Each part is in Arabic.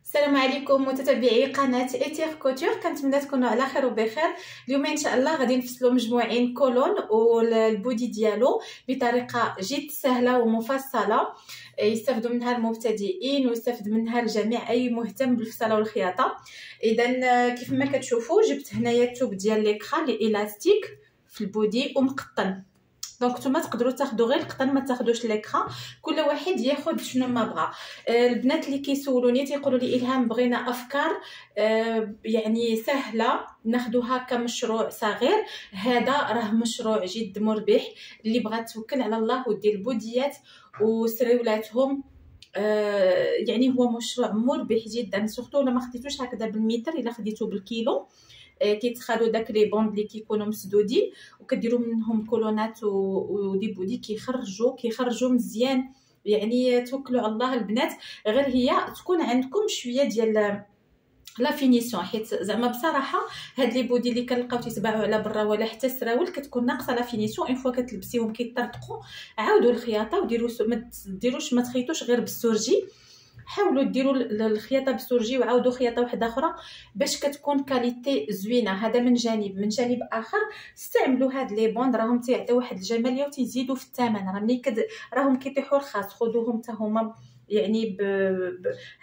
السلام عليكم متتبعي قناه ايتير كوتور، كنتمنى تكونوا على خير وبخير. اليوم ان شاء الله غادي نفصلوا مجموعين كولون والبودي ديالو بطريقه جد سهله ومفصله، يستافدوا منها المبتدئين ويستافد منها الجميع اي مهتم بالفصاله والخياطه. اذا كيف ما كتشوفوا جبت هنايا الثوب ديال ليكرا لي الاستيك في البودي ومقطن. دونك نتوما تقدروا تاخذوا غير القطن، ما تاخذوش ليكرا، كل واحد ياخذ شنو ما بغى. البنات اللي كيسولوني تيقولوا لي الهام بغينا افكار يعني سهله ناخذوها كمشروع صغير. هذا راه مشروع جد مربح، اللي بغات توكل على الله ودير البوديات وسريولاتهم. يعني هو مشروع مربح جدا، سورتو لما خديتوش هكذا بالمتر، الا خديتو بالكيلو. كيتخادوا داك لي بوند اللي كيكونوا مسدودين وكديروا منهم كولونات ودي بودي كيخرجوا مزيان. يعني توكلوا على الله البنات، غير هي تكون عندكم شويه ديال لا فينيسيون، حيت زعما بصراحه هاد لي بودي اللي كنلقاو تيتباعوا على برا ولا حتى السراول كتكون ناقصه لا فينيسيون. اون فوا كتلبسيهم كيطرطقوا، عاودوا الخياطه وديروا ما تخيطوش غير بالسورجي، حاولوا ديروا الخياطه بالسورجي وعاودوا خياطه واحده اخرى باش كتكون كاليتي زوينه. هذا من جانب. من جانب اخر استعملوا هاد لي بوند، راهم تيعطيو واحد الجماليه وتيزيدوا في الثمن. راه ملي راهم كيطيحوا رخاص، خذوهم حتى هما يعني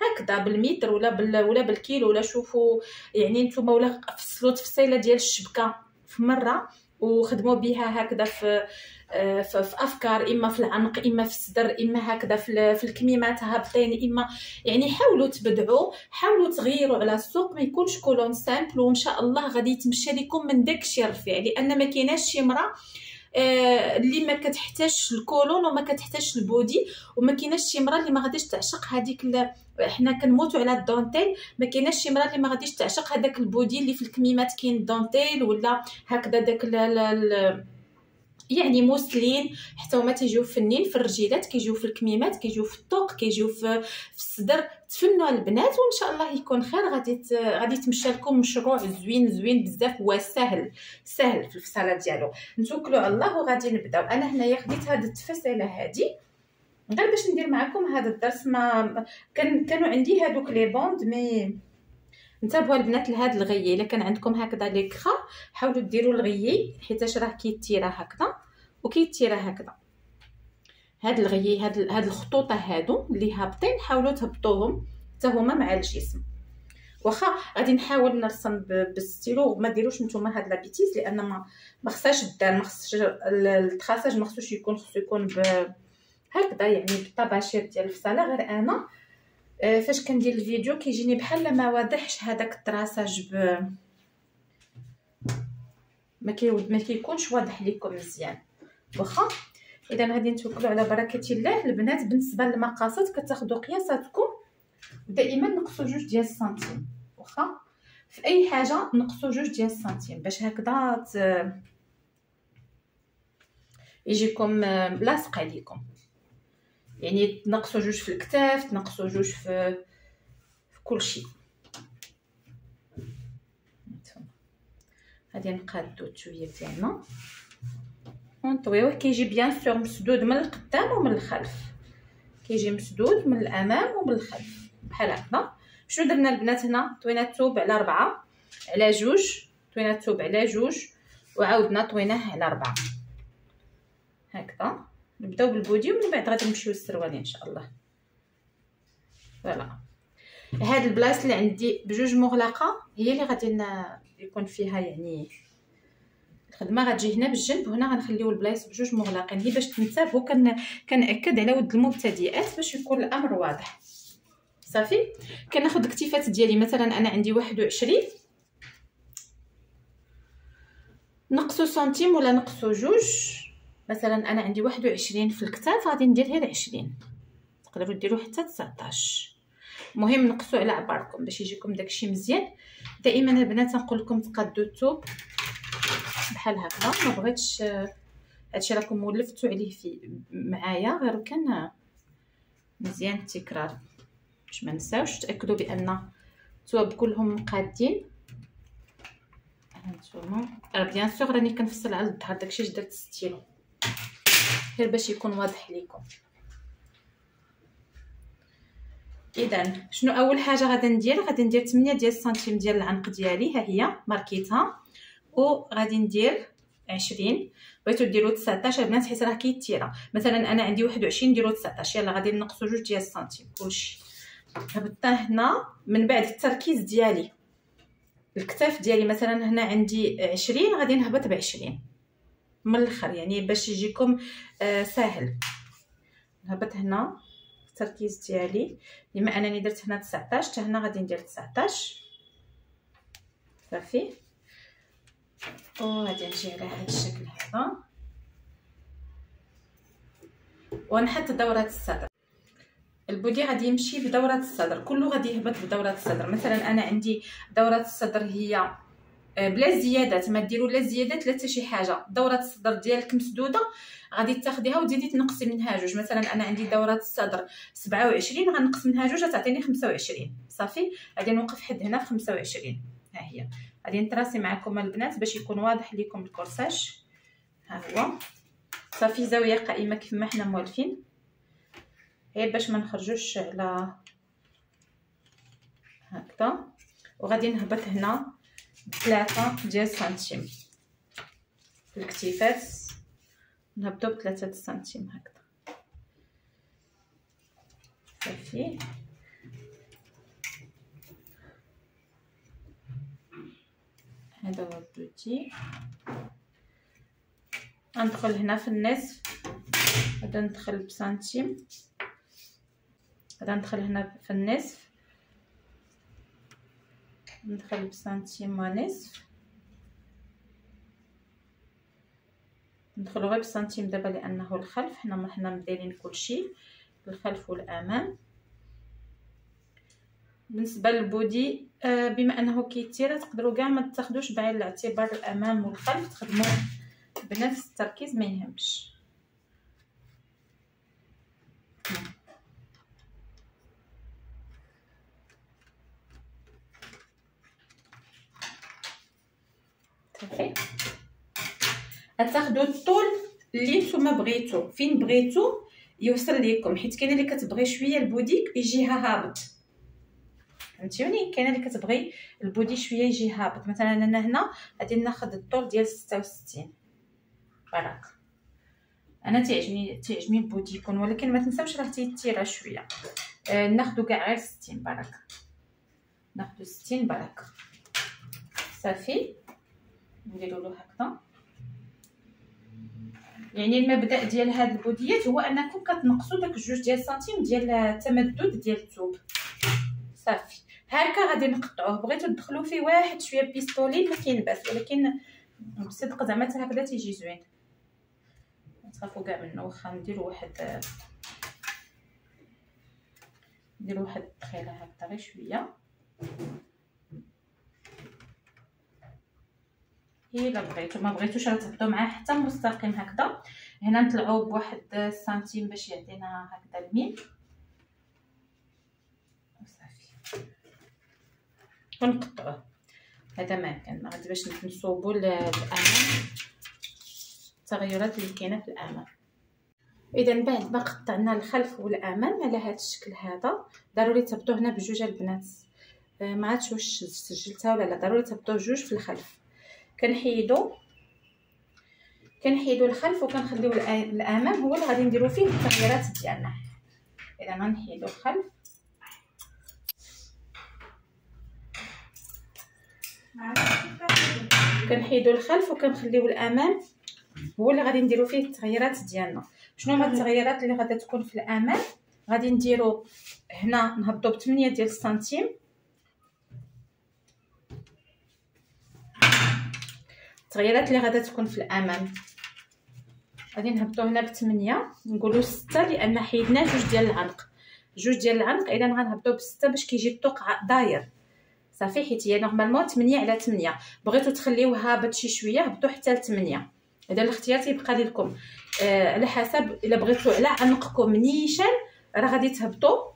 هكذا بالمتر ولا بالكيلو، ولا شوفوا يعني نتوما، ولا فصلوا تفصيله ديال الشبكه في مره وخدموا بها هكذا في افكار، اما في العنق، اما في الصدر، اما هكذا في الكميمات هابطين، اما يعني حاولوا تبدعوا، حاولوا تغيروا على السوق، ما يكونش كولون سامبل، وان شاء الله غادي يتمشى لكم من داكشي رفيع. لان ما كايناش شي امراه اللي ما كتحتاجش الكولون وما كتحتاجش البودي، وما كايناش شي امراه اللي ما غاديش تعشق هذيك حنا كنموتوا على الدونتيل، ما كايناش شي امراه اللي ما غاديش تعشق هذاك البودي اللي في الكميمات كاين الدونتيل ولا هكذا داك يعني موسلين. حتى هما تيجيو فنين في الرجيلات، كيجيو في الكميمات، كيجيو في الطوق، كيجيو في الصدر. تفنوا البنات وان شاء الله يكون خير. غادي تمشى لكم مشروع زوين بزاف وسهل في الفصاله ديالو. نتوكلوا على الله وغادي نبداو. انا هنايا خديت هاد التفاصيله هادي غير باش ندير معكم هذا الدرس. ما كانوا عندي هادوك لي بوند، مي انتبهوا البنات لهاد الغيي. الا كان عندكم هكذا ليكرا حاولوا ديروا الغيي، حيت راه كيتيرا هكذا وكيتيرا هكذا. هاد الغيي، هاد الخطوطه هادو اللي هابطين حاولوا تهبطوهم حتى هما مع الجسم. واخا غادي نحاول نرسم بالستيلو، ما ديروش نتوما هاد لا بيتيز، لان ما خصهاش الدار، ما خصش التراساج، ما خصوش يكون، خصو يكون هكذا يعني بالطباشير ديال الفصاله. غير انا فاش كندير الفيديو كيجيني بحال ما واضحش هذاك التراساج ما كيكونش واضح لكم مزيان. واخا اذا غادي نتوكلوا على بركه الله. البنات بالنسبه للمقاسات كتاخذوا قياساتكم، دائما نقصوا 2 ديال السنتيم. واخا في اي حاجه نقصوا 2 ديال السنتيم باش هكذا يجيكم لاصق عليكم. يعني تنقصوا 2 في الكتاف، تنقصوا 2 في كل شيء. غادي نقادو التويه ديالنا ونطويوه. كيجي بيان سور مسدود من القدام ومن الخلف، كيجي مسدود من الامام ومن الخلف بحال هكذا. شنو درنا البنات هنا؟ طوينا الثوب على 4 على 2، طوينا الثوب على 2 وعاودنا طويناه على 4 هكذا. نبداو بالبودي ومن بعد غادي نمشيو للسروال ان شاء الله. فوالا هاد البلاصه اللي عندي بجوج مغلقه هي اللي غادي يكون فيها يعني الخدمه، غتجي هنا بالجنب، وهنا غنخليو البلايص بجوج مغلقين. هي باش تنتبهوا، كنأكد على ود المبتدئات باش يكون الامر واضح. صافي كناخذ الكتيفات ديالي، مثلا انا عندي 21، نقصوا سنتيم ولا نقصوا 2. مثلا انا عندي 21 في الكتاف، غادي ندير غير 20، تقدروا ديروا حتى 19. المهم نقصوا على عباركم باش يجيكم داكشي مزيان. دائما البنات نقول لكم تقادوا الثوب بحال هكا. ما بغيتش هادشي راكم ولفتوا عليه في معايا، غير كان مزيان التكرار باش ما نساوش. تاكدوا بان الثوب كلهم مقادين. هانتوما بيان سور راني كنفصل على الظهر، داكشي درت ستيلو غير باش يكون واضح لكم. اذا شنو اول حاجه غادي ندير 8 ديال السنتيم ديال العنق ديالي، ها هي ماركيتها، وغادي ندير 20. بغيتو ديروا 19 البنات حيت راه كيتيره، مثلا انا عندي 21 نديروا 19. يلا غادي نقصوا 2 ديال السنتيم كلشي. هبطنا هنا من بعد التركيز ديالي الكتاف ديالي، مثلا هنا عندي 20 غادي نهبط ب20 من الاخر، يعني باش يجيكم ساهل. نهبط هنا التركيز ديالي، بما انني درت هنا 19 حتى هنا غادي ندير 19 صافي. وغادي نجي على هذا الشكل هذا ونحط دورة الصدر. البودي غادي يمشي بدورة الصدر، كله غادي يهبط بدورة الصدر. مثلا انا عندي دورة الصدر هي بلا زيادات، ما ديروا لا زيادات لا حتى شي حاجه. دوره الصدر ديالك مسدوده غادي تاخديها وتزيدي تنقصي منها جوج. مثلا انا عندي دوره الصدر 27 غنقص منها جوج تعطيني 25 صافي. غادي نوقف حد هنا في 25. ها هي غادي نتراسي معكم البنات باش يكون واضح لكم الكورساج. ها هو صافي، زاويه قائمه كيف ما حنا موالفين، غير باش ما نخرجوش على هكذا. وغادي نهبط هنا 3 ديال السنتيم في الكتيفات، نهبطو ب3 سنتيم هكذا صافي. هذا هو البوتي. غندخل هنا في النصف، غادا ندخل بسنتيم، غادا ندخل هنا في النصف، ندخل بسنتيم ونصف، ندخلو غير بسنتيم دابا لانه الخلف حنا مديرين كلشي الخلف والامام. بالنسبه للبودي بما انه كيتير تقدروا كاع ما تاخذوش بعين الاعتبار الامام والخلف، تخدموا بنفس التركيز ما يهمش. صافي غتاخدوا الطول اللي نتوما بغيتو، فين بغيتو يوصل ليكم، حيت كاينه اللي كتبغي شويه البودي يجيها هابط، فهمتوني؟ كاينه اللي كتبغي البودي شويه يجي هابط. مثلا انا هنا غادي ناخذ الطول ديال 66 برك. انا تعجبني البودي يكون، ولكن ما تنساوش راه تيتيرا شويه. ناخذ كاع غير 60 برك، ناخذ 60 برك صافي. نديرو له هكذا. يعني المبدا ديال هاد البوديات هو انكم كتنقصوا داك 2 ديال السنتيم ديال التمدد ديال الثوب صافي. هكا غادي نقطعوه. بغيتو تدخلوا فيه واحد شويه بيستولي ما كاين باس، ولكن بصدق زعما حتى هكذا تيجي زوين، ما تخافوا كاع منه. واخا نديروا واحد التخيله هكذا غير شويه. الا بغيتو، ما بغيتوش راه تهبطوا معاه حتى مستقيم هكذا. هنا نطلعوا بواحد سنتيم باش يعطينا هكذا الميل وصافي ونقطعوه. هذا ما كان غادي باش نصوبوا الامام التغيرات اللي كاينه في الامام. اذا بعد ما قطعنا الخلف والامام على هذا الشكل هذا، ضروري تهبطوا هنا بجوج البنات. ما عرفتش واش سجلتها ولا لا، ضروري تهبطوا جوج في الخلف. كنحيدوا الخلف وكنخليو الامام هو اللي غادي نديرو فيه التغييرات ديالنا. اذا غنحيدوا الخلف وكنخليو الامام هو اللي غادي نديرو فيه التغييرات ديالنا. شنو هما التغييرات اللي غادي تكون في الامام؟ غادي نديرو هنا نهبطوا ب 8 ديال السنتيم، التغييرات اللي غادا تكون في الامام غادي نهبطوا هنا ب8، نقولوا 6 لان حيدنا جوج ديال العنق، اذا غنهبطوا ب6 باش كيجي الطوق داير صافي. حيت هي نورمالمون 8 على 8، بغيتو تخليوه هابط شي شويه هبطوا حتى ل8. هذا الاختيار تيبقى لكم على حسب. الا بغيتو على عنقكم نيشان راه غادي تهبطوا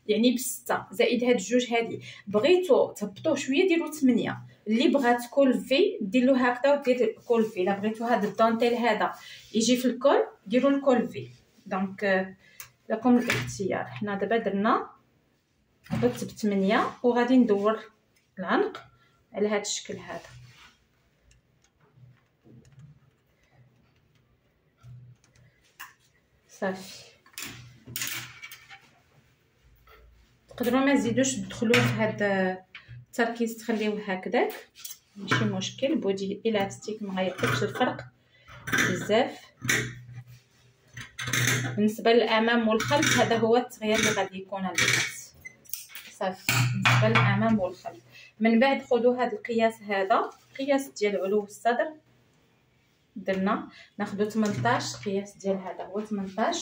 يعني ب6 زائد هاد الجوج هادي. بغيتو تهبطوه شويه ديروا 8. اللي بغات كول في دير له هكذا ودير كول في. الا بغيتو هاد الدونتيل هذا يجي في الكول ديروا الكول في. دونك لكم الاختيار. حنا دابا درنا ضربت ب8 وغادي ندور العنق على هذا الشكل هذا. صافي، تقدروا ما تزيدوش تدخلوا في هذا التركيز، تخليوه هكذاك ماشي مشكل. بودي الاستيك ما غيعطيكش الفرق بزاف. بالنسبه للامام والخلف هذا هو التغيير اللي غادي يكون البنات. صافي، بالنسبه للامام والخلف. من بعد خذوا هذا القياس، هذا قياس ديال علو الصدر، درنا ناخذ 18 قياس ديال هذا هو 18.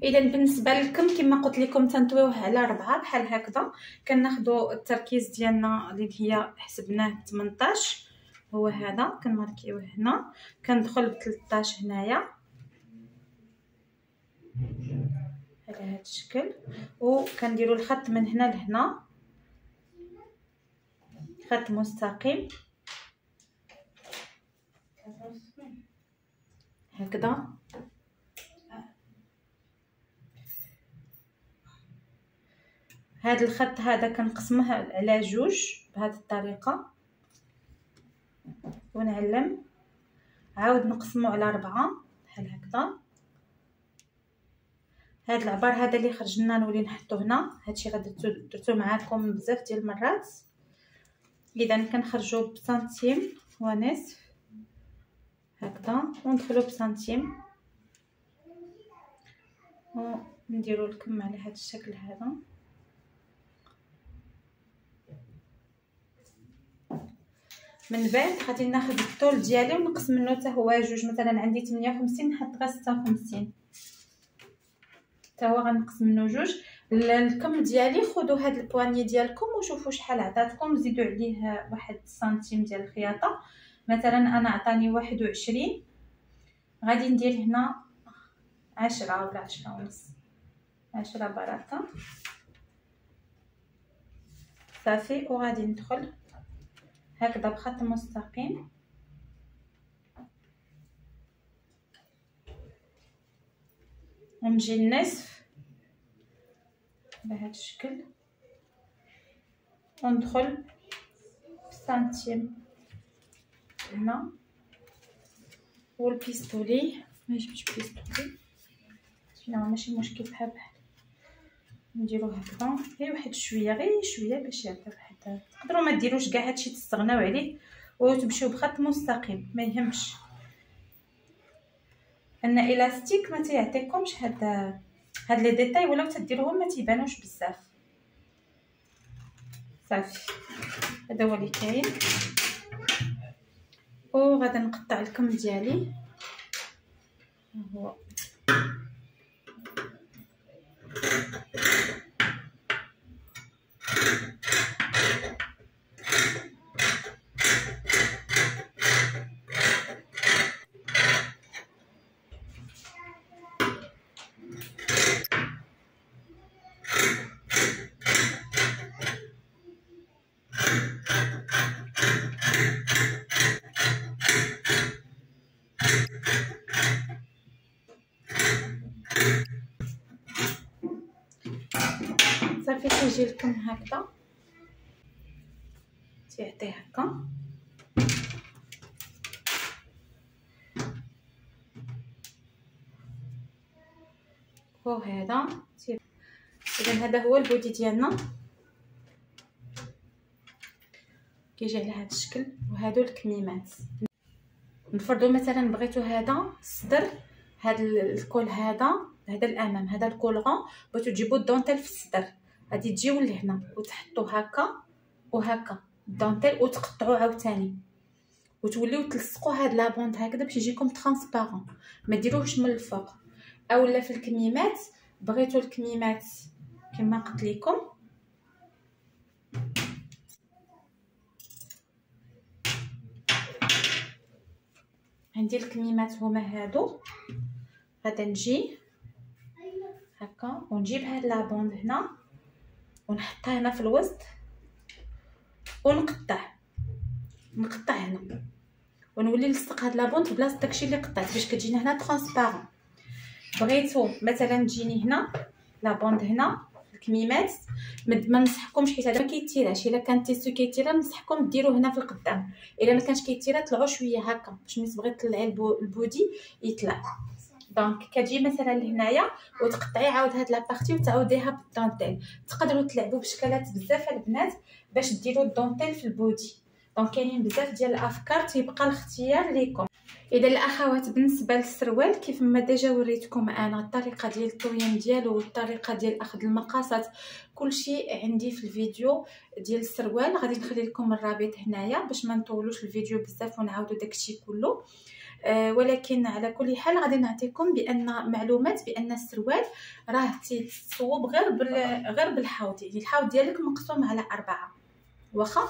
اذا بالنسبه للكم كما قلت لكم تنطويوه على 4 بحال هكذا. كناخذوا التركيز ديالنا اللي هي حسبناه 18 هو هذا، كنماركيوه هنا، كندخل ب 13 هنايا على هذا الشكل، وكنديروا الخط من هنا لهنا، خط مستقيم هكذا. هذا الخط هذا كنقسمه على جوج بهذه الطريقه ونعلم، عاود نقسمه على 4 بحال هكذا. هذا العبار هذا اللي خرج لنا نولي نحطو هنا. هادشي غادي درتو معاكم بزاف ديال المرات. اذا كنخرجوا بسنتيم ونصف هكذا وندخلوا بسنتيم ونديروا الكم على هذا الشكل هذا. من بعد غادي ناخذ الطول ديالي ونقسم منه حتى هو جوج. مثلا عندي 58 نحط غير 56 حتى هو غنقسم منه جوج. الكم ديالي خذوا هاد البواني ديالكم وشوفوا شحال عطاتكم، زيدوا عليه 1 سنتيم ديال الخياطه. مثلا انا عطاني 21، غادي ندير هنا 10 ولا 10 ونص، 10 براطه. صافي، وغادي ندخل هكذا بخط مستقيم ونجي النصف بهذا الشكل وندخل بسنتيم هنا. والبيستولي ما جبتش بيستولي، لا ماشي مشكل، بحال نديرو هكذا غير واحد شويه، غير شويه باش يعطي واحد. تقدروا ما ديروش كاع هادشي تستغناو عليه وتمشيو بخط مستقيم، ما يهمش ان الاستيك ما تيعطيكمش هاد لي ديتاي، ولا تديروهم ما تيبانوش بزاف. صافي، هذا هو اللي كاين. وغادي نقطع الكم ديالي هو صافي. كيجي لكم هكذا تيعطي هكا. وهذا اذا هذا هو البودي ديالنا، كيجي على هذا الشكل. وهادو الكميمات، نفرضوا مثلا بغيتو هذا الصدر، هذا الكول هذا الامام، هذا الكولغون، بغيتو تجيبوا الدونتيل في الصدر، غادي تجيو لهنا وتحطوا هكا وهكا الدونتيل وتقطعوا عاوتاني وتوليو تلصقوا هاد لابوند هكذا باش يجيكم ترانسبارون، ما ديروهش من الفوق. اولا في الكميمات بغيتو الكميمات كما قلت لكم عندي الكميمات هما هادو، غادا نجي هكا ونجيب هاد لابوند هنا ونحطها هنا في الوسط ونقطع هنا ونولي نلصق هاد لابوند بلاصه داكشي اللي قطعت باش كتجينا هنا ترانسبارون. بغيتو مثلا تجيني هنا لا بوند هنا الكميمات ما نصحكمش حيت هذا ما كيتيراش. الا كان تيستو كيتيرا نصحكم ديروه هنا في القدام، الا ما كانش كيتيرا طلعوا شويه هكا باش ملي تبغي تطلعي البودي يطلع. دونك كتجي مثلا لهنايا وتقطعي عاود هاد لابارتي وتعاوديها بالدونتيل. تقدروا تلعبوا بشكلات بزاف البنات باش ديروا الدونتيل في البودي. دونك كاينين بزاف ديال الافكار، تيبقى الاختيار ليكم. اذا الاخوات بالنسبه للسروال كيف ما ديجا وريتكم انا الطريقه ديال الطويان ديالو والطريقه ديال اخذ المقاسات كلشي عندي في الفيديو ديال السروال. غادي نخلي لكم الرابط هنايا باش ما نطولوش الفيديو بزاف ونعاودوا داكشي كله. ولكن على كل حال غادي نعطيكم بان معلومات بان السروال راه تيتصوب غير بالحوض. يعني الحوض ديالك مقسوم على 4، واخا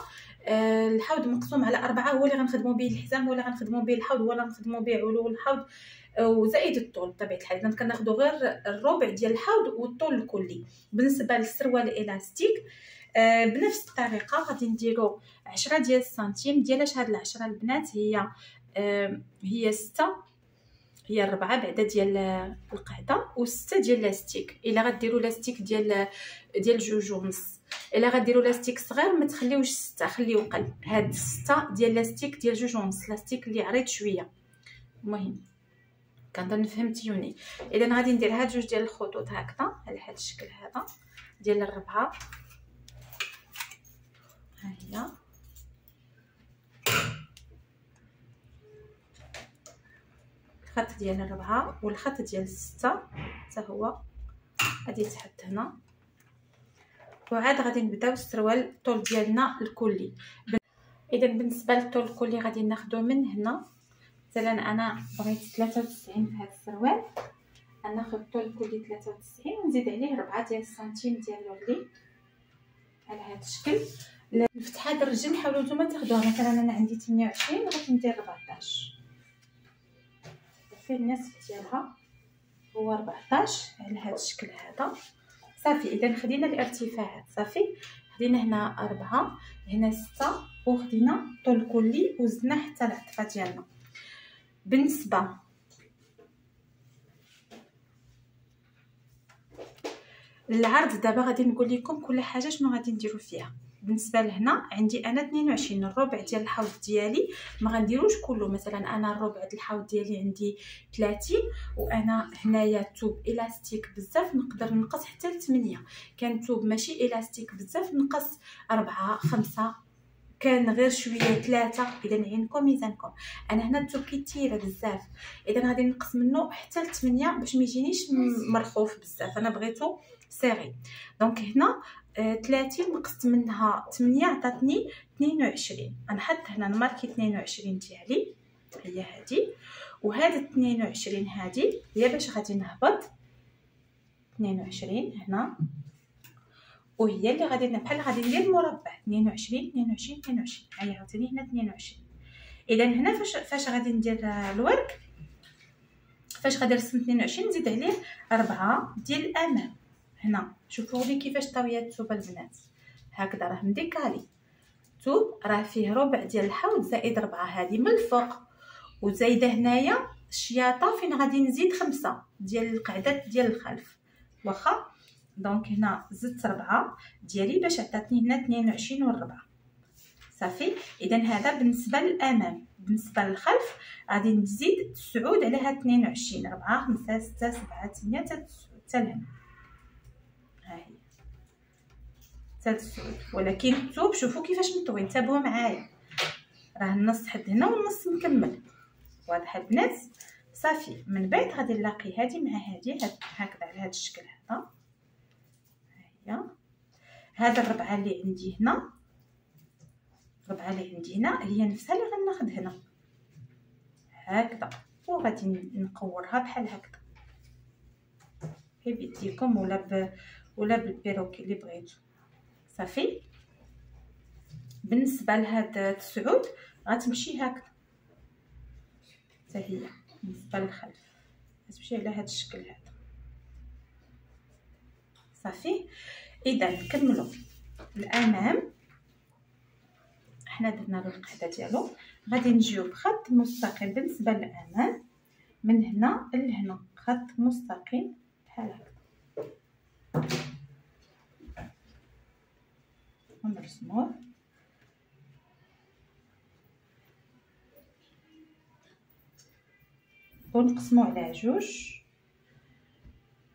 الحوض مقسوم على 4 هو اللي غنخدموا به الحزام ولا غنخدموا به الحوض ولا غنخدموا به علو الحوض وزائد الطول. بطبيعه الحال اذا كناخذوا غير الربع ديال الحوض والطول الكلي. بالنسبه للسروال الالاستيك بنفس الطريقه غادي نديروا 10 ديال السنتيم. ديالاش هاد ال10 البنات هي 6 هي 4 بعدا ديال القاعده و6 ديال لاستيك. الا غديروا لاستيك ديال 2.5، الا غديروا لاستيك صغير ما تخليوش 6، خليو قل. هاد 6 ديال لاستيك ديال 2.5، لاستيك اللي عريض شويه. المهم كنظن فهمتيوني. اذا غادي ندير هاد جوج ديال الخطوط هكذا على هاد الشكل هذا ديال الربعه. ها هي الخط ديال الربعه والخط ديال 6 حتى هو غادي يتحط هنا. وعاد غادي نبداو السروال الطول ديالنا الكلي. اذا بالنسبه للطول الكلي غادي ناخذو من هنا. مثلا انا بغيت 93 في هذا السروال، غناخذ الطول الكلي 93 ونزيد عليه 4 ديال السنتيم ديال الورلي على هذا الشكل. الفتحه د الرجل حاولوا نتوما تاخذوها. مثلا انا عندي 28 غادي ندير 14 في النصف ديالها هو 14 على هذا الشكل هذا. صافي اذا خدينا الارتفاعات. صافي خدينا هنا 4 هنا 6 وخدينا الطول كلي وزدنا حتى العطفه ديالنا. بالنسبه للعرض دابا غادي نقول لكم كل حاجه شنو غادي نديرو فيها. بالنسبه لهنا عندي انا 22 الربع ديال الحوض ديالي ما غنديروش كله. مثلا انا الربع ديال الحوض ديالي عندي 30 وانا هنايا توب الاستيك بزاف نقدر نقص حتى ل 8. كان توب ماشي الاستيك بزاف نقص 4 5 كان غير شويه 3. اذا عينكم ميزانكم. انا هنا التوب كيتيره بزاف اذا غادي نقص منه حتى ل 8 باش ما يجينيش مرخوف بزاف. انا بغيتو سيري. دونك هنا 30 نقصت منها 8 عطاتني 22. غنحط هنا الماركي 22 ديالي هي هذه. وهاد 22 هذه هي باش غادي نهبط 22 هنا وهي اللي غادي بحال غادي ندير مربع 22 22 22. هيا عاوتاني هنا 22. اذا هنا فاش غادي ندير الورك فاش غادي نرسم 22 نزيد عليه 4 ديال الامام. هنا شوفوا لي كيفاش طاويه الثوب البنات هكذا راه مديكالي. الثوب راه فيه ربع ديال الحوض زائد 4 هذه من الفوق وزايده هنايا الشياطه فين غادي نزيد 5 ديال القعدات ديال الخلف واخا. دونك هنا زدت 4 ديالي باش عطاتني هنا 22 والربع. صافي اذا هذا بالنسبه للامام. بالنسبه للخلف غادي نزيد 9 على هاد 22 4 5 6 7 8 حتى لهنا. ها هي حتى 9. ولكن الثوب شوفوا كيفاش مطوي انتبهوا معايا راه النص حد هنا والنص مكمل. واضح البنات؟ صافي من بعد غادي نلاقي هذه مع هذه هكذا على هذا الشكل هذا. هذا الربعه اللي عندي هنا الربعه اللي عندي هنا هي نفسها اللي غناخذ هنا هكذا وغادي نقورها بحال هكذا بيديكم ولا بالبيروكي اللي بغيتو. صافي بالنسبه لهاد 9 غتمشي هكذا حتى هي. بالنسبه للخلف غتمشي على هذا الشكل هذا. صافي اذا نكملوا الامام. حنا درنا له القاعده ديالو غادي نجيو بخط مستقيم بالنسبه للامام من هنا لهنا خط مستقيم بحال هكا. ونرسموه ونقسمو على جوج.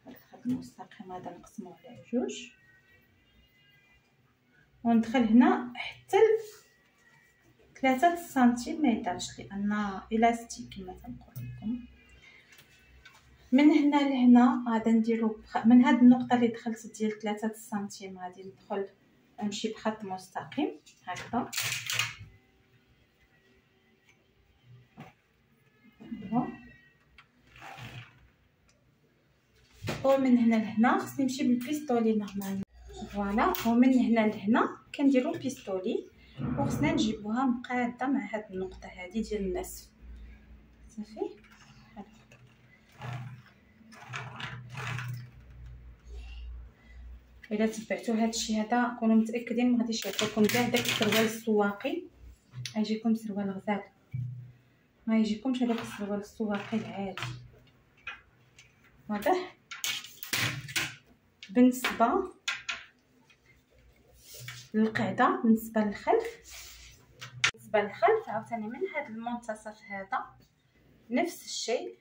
هاد الخط المستقيم هذا نقسموه على جوج وندخل هنا حتى 3 سنتيم، ما يطالش لان الاستيك كما تنقول لكم. من هنا لهنا غادا نديرو من هاد النقطه اللي دخلت ديال 3 سنتيم غادي ندخل نمشي بخط مستقيم هكذا. ومن هنا لهنا خصني نمشي بالبيستولي نورمال. فوالا، ومن هنا لهنا كنديرو بيستولي وخصنا نجيبوها مقاده مع هاد النقطه هذه ديال النسف. صافي. الا تبعتوا هذا الشيء هذا كونوا متاكدين ما غاديش يعطيكم كاع داك السروال السواقي، غيجيكم سروال غزال، ما يجيكمش هذاك السروال السواقي العادي. واضح؟ بالنسبه للقاعده، بالنسبه للخلف عاوتاني من هذا المنتصف هذا نفس الشيء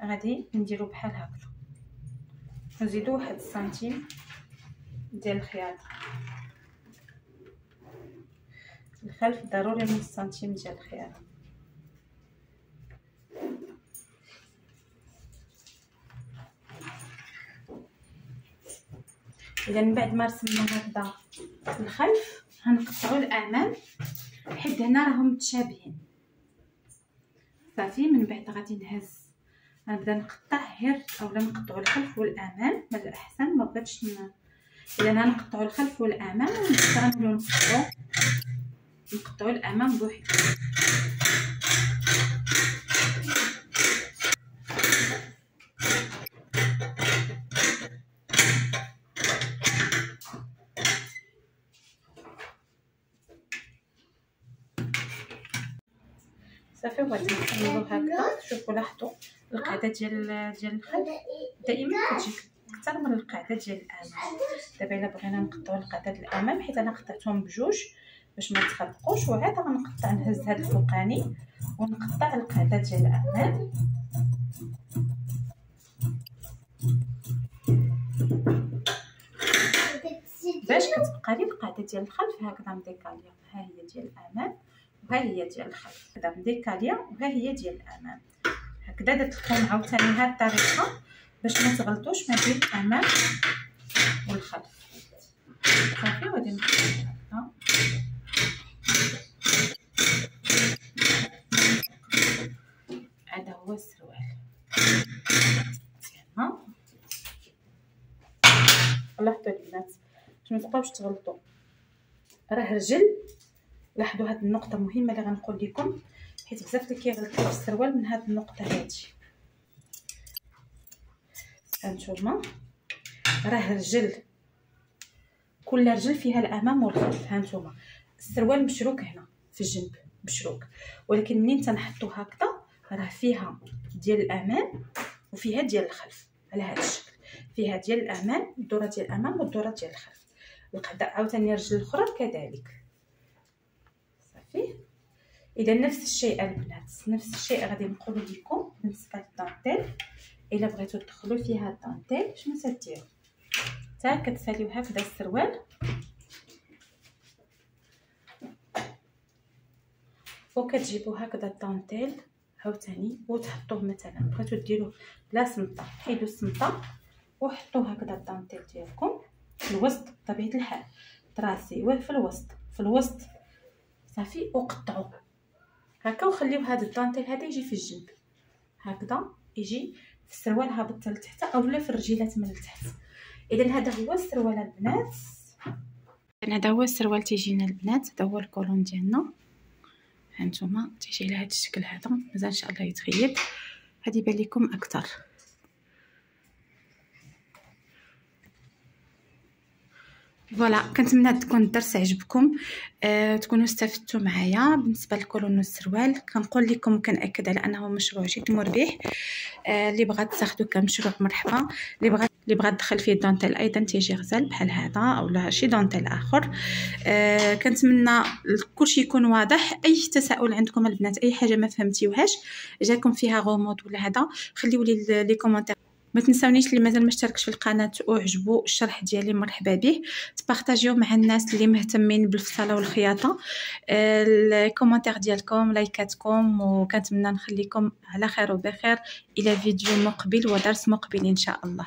غادي نديرو بحال هكا، نزيدو 1 سنتيم ديال الخياطه. الخلف ضروري 1 سنتيم ديال الخياطه. اذا من بعد ما رسمنا هكذا الخلف غنقطعوا الامام حيت هنا راهم متشابهين. صافي. من بعد غادي غنبدا نقطع غير اولا نقطعوا الخلف والامام من الاحسن، ما بغيتش اذا غنقطعوا الخلف والامام ونبداو نقطعوا الامام بوحدو. صافي. وغادي نكملو هكذا. شوفوا لاحظوا القاعده ديال الخلف دائما كتجي اكثر من القاعده ديال الامام. دابا الا بغينا نقطعوا القاعده ديال الامام حيت انا قطعتهم بجوج باش ما يتخبقوش، وعاد غنقطع نهز هذا الفوقاني ونقطع القاعده ديال الامام. باش كتبقى لي القاعده ديال الخلف هكذا مديكاليه. ها هي ديال الامام وها هي ديال الخلف، هكذا مديكاليه وها هي ديال الامام. هكذا درت لكم عاوتاني هاد الطريقه باش ما تغلطوش ما بين الامام والخلف. صافي. وغادي نقطع هذا هو السروال ديالنا. لاحظوا البنات باش ما تبقاوش تغلطوا، راه رجل. لاحظوا هاد النقطه مهمه اللي غنقول لكم حيت بزاف اللي كيغلطوا في السروال من هاد النقطه هادي. هانتوما راه رجل، كل رجل فيها الامام والخلف. هانتوما السروال مشروك هنا في الجنب مشروك، ولكن منين تنحطو هكذا راه فيها ديال الامام وفيها ديال الخلف على هذا الشكل. فيها ديال الامام الدوره ديال الامام والدوره ديال الخلف. القاعده عاوتاني الرجل الاخرى كذلك. صافي. اذا نفس الشيء البنات، نفس الشيء غادي نقول لكم بالنسبه للدانتيل. الا بغيتو تدخلوا فيها الدانتيل شنو تديروا؟ حتى كتساليو هكذا السروال وكتجيبوا هكذا الدانتيل عاوتاني وتحطوه. مثلا بغيتو ديروه بلا سمطه حيدوا السمطه وحطوا هكذا الدانتيل ديالكم في الوسط بطبيعه الحال، تراسيوه في الوسط. صافي. وقطعوه هكا وخليو هذا الدانتيل هذا يجي في الجنب هكذا، يجي في السروال هابط لتحت اولا في الرجيلات من التحت. اذا هذا هو السروال البنات. هذا هو السروال تيجينا البنات. هذا هو الكولون ديالنا. هانتوما تيجي على هذا الشكل هذا. مازال ان شاء الله يتخيط غادي يبان لكم اكثر. فوالا. كنتمنى تكون الدرس عجبكم، تكونوا استفدتوا معايا. بالنسبه للكولون والسروال كنقول لكم كنأكد على انه مشروع جد مربح. اللي بغات تاخذو كمشروع مرحبا، اللي بغات اللي بغات تدخل فيه الدونتيل ايضا تيجي غزال بحال هذا اولا شي دونتيل اخر. كنتمنى كلشي يكون واضح. اي تساؤل عندكم البنات، اي حاجه ما فهمتيوهاش جاكم فيها غموض ولا هذا، خليو لي لي كومونتير. ما تنساونيش اللي مازال ما اشتركش في القناه وعجبو الشرح ديالي مرحبا به، تبارطاجيو مع الناس اللي مهتمين بالفصاله والخياطه. الكومونتير ديالكم لايكاتكم، وكنتمنى نخليكم على خير وبخير الى فيديو مقبل ودرس مقبل ان شاء الله.